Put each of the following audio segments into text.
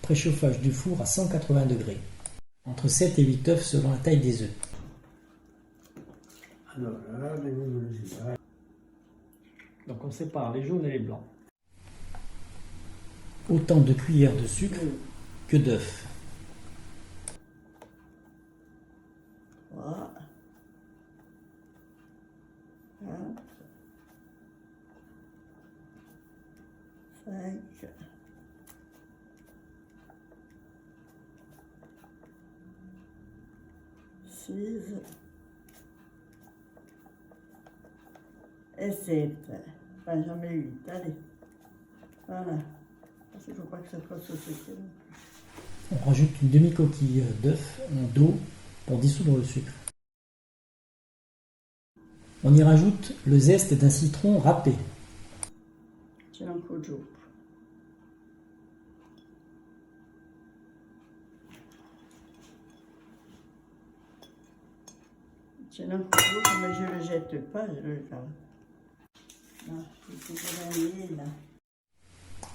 Préchauffage du four à 180 degrés. Entre 7 et 8 œufs selon la taille des œufs. Alors là, les résultats. Donc on sépare les jaunes et les blancs. Autant de cuillères de sucre que d'œufs. Voilà. 5, 6 et 7. Enfin, j'en mets 8. Allez. Voilà. Parce qu'il ne faut pas que ça fasse sauter. On rajoute une demi-coquille d'œuf d'eau pour dissoudre le sucre. On y rajoute le zeste d'un citron râpé. Ce non più giù. Ce non più giù, mais je ne le jette pas, je le garde. Non, c'est vanillé là.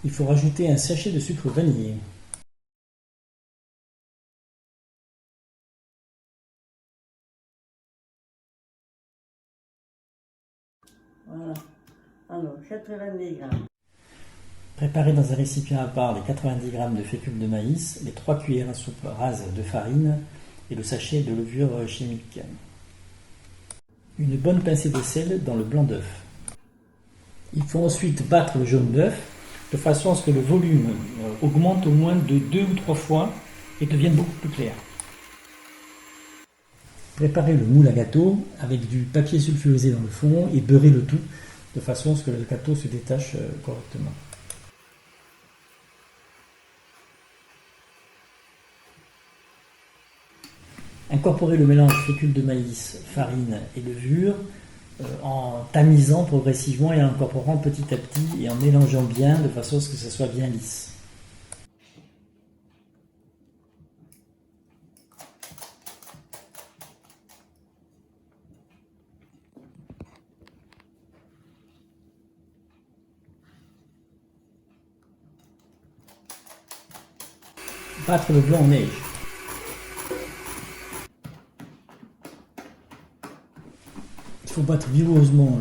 Il faut rajouter un sachet de sucre vanillé. Voilà. Alors, 90 grammes. Préparez dans un récipient à part les 90 g de fécule de maïs, les 3 cuillères à soupe rases de farine et le sachet de levure chimique. Une bonne pincée de sel dans le blanc d'œuf. Il faut ensuite battre le jaune d'œuf de façon à ce que le volume augmente au moins de 2 ou 3 fois et devienne beaucoup plus clair. Préparez le moule à gâteau avec du papier sulfurisé dans le fond et beurrez le tout de façon à ce que le gâteau se détache correctement. Incorporez le mélange fécule de maïs, farine et levure en tamisant progressivement et en incorporant petit à petit et en mélangeant bien de façon à ce que ça soit bien lisse. Battre le blanc en neige. Il faut battre vigoureusement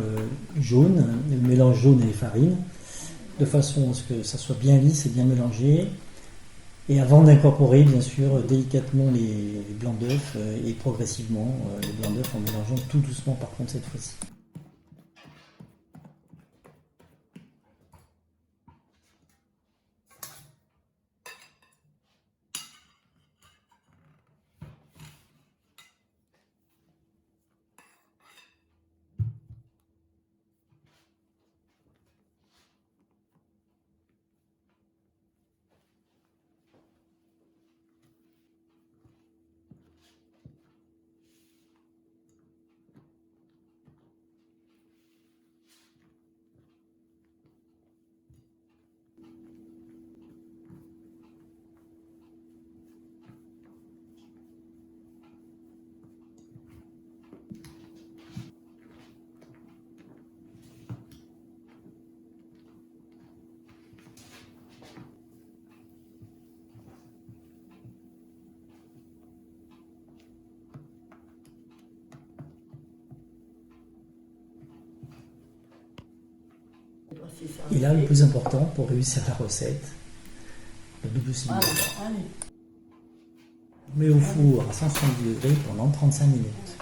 le jaune, le mélange jaune et les farines, de façon à ce que ça soit bien lisse et bien mélangé. Et avant d'incorporer, bien sûr, délicatement les blancs d'œufs et progressivement les blancs d'œufs en mélangeant tout doucement par contre cette fois-ci. Et là, le plus important pour réussir la recette, le double simultané. On met au four à 170 degrés pendant 35 minutes.